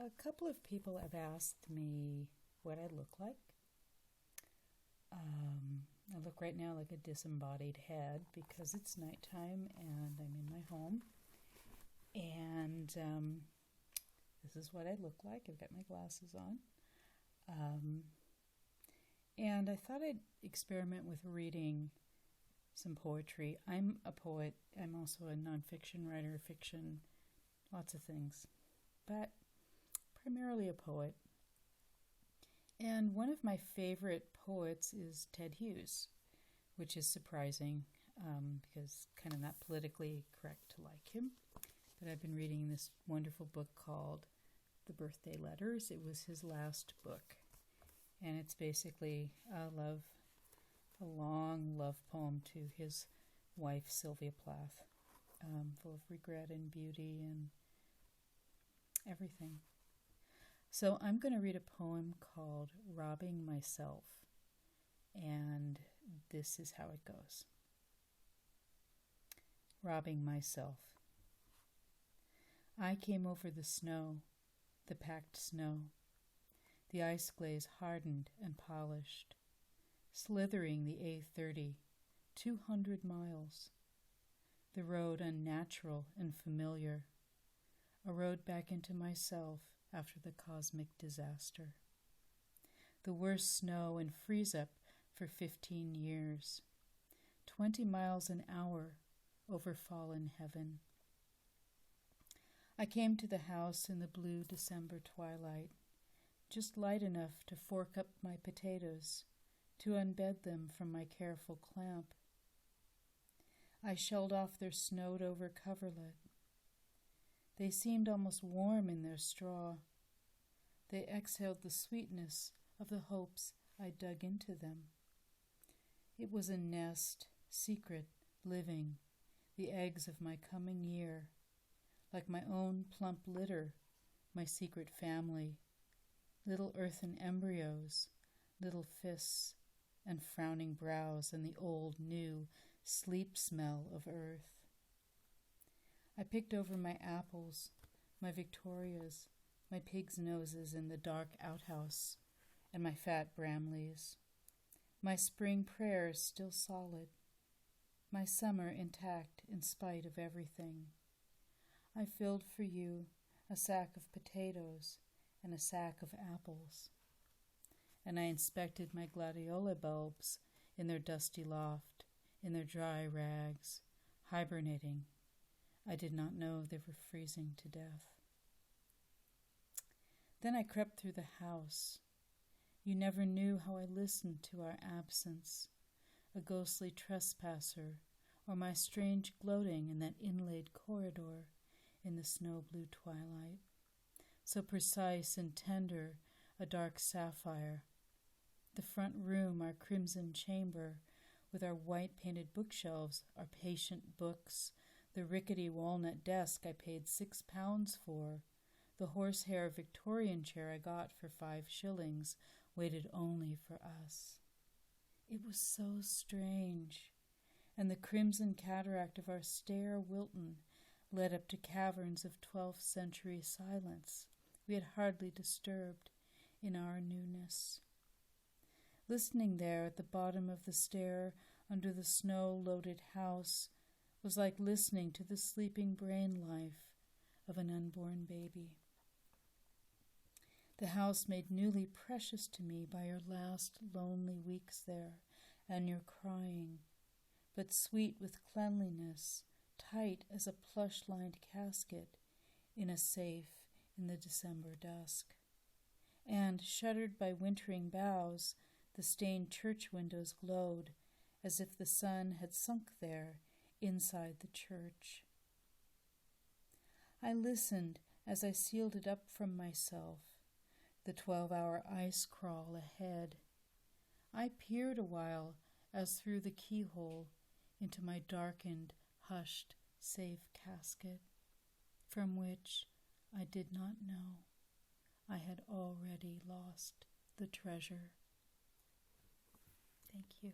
A couple of people have asked me what I look like. I look right now like a disembodied head because it's nighttime and I'm in my home. And this is what I look like. I've got my glasses on. And I thought I'd experiment with reading some poetry. I'm a poet. I'm also a nonfiction writer, fiction, lots of things, but primarily a poet. And one of my favorite poets is Ted Hughes, which is surprising because kind of not politically correct to like him. But I've been reading this wonderful book called The Birthday Letters. It was his last book. And it's basically a long love poem to his wife, Sylvia Plath, full of regret and beauty and everything. So I'm going to read a poem called Robbing Myself, and this is how it goes. Robbing myself. I came over the snow, the packed snow. The ice glaze hardened and polished, slithering the A30, 200 miles. The road unnatural and familiar, a road back into myself after the cosmic disaster. The worst snow and freeze-up for 15 years, 20 miles an hour over fallen heaven. I came to the house in the blue December twilight, just light enough to fork up my potatoes, to unbed them from my careful clamp. I shelled off their snowed-over coverlet. They seemed almost warm in their straw. They exhaled the sweetness of the hopes I dug into them. It was a nest, secret, living, the eggs of my coming year, like my own plump litter, my secret family, little earthen embryos, little fists and frowning brows and the old, new sleep smell of earth. I picked over my apples, my Victorias, my pig's noses in the dark outhouse, and my fat Bramleys. My spring prayers still solid, my summer intact in spite of everything. I filled for you a sack of potatoes and a sack of apples, and I inspected my gladiola bulbs in their dusty loft, in their dry rags, hibernating. I did not know they were freezing to death. Then I crept through the house. You never knew how I listened to our absence, a ghostly trespasser, or my strange gloating in that inlaid corridor in the snow-blue twilight, so precise and tender, a dark sapphire. The front room, our crimson chamber, with our white-painted bookshelves, our patient books, the rickety walnut desk I paid £6 for, the horsehair Victorian chair I got for 5 shillings, waited only for us. It was so strange, and the crimson cataract of our stair Wilton led up to caverns of 12th century silence we had hardly disturbed in our newness. Listening there at the bottom of the stair under the snow-loaded house was like listening to the sleeping brain life of an unborn baby. The house made newly precious to me by your last lonely weeks there and your crying, but sweet with cleanliness, tight as a plush-lined casket in a safe in the December dusk. And, shuttered by wintering boughs, the stained church windows glowed as if the sun had sunk there inside the church. I listened as I sealed it up from myself, the 12-hour ice crawl ahead. I peered a while as through the keyhole into my darkened, hushed, safe casket, from which I did not know I had already lost the treasure. Thank you.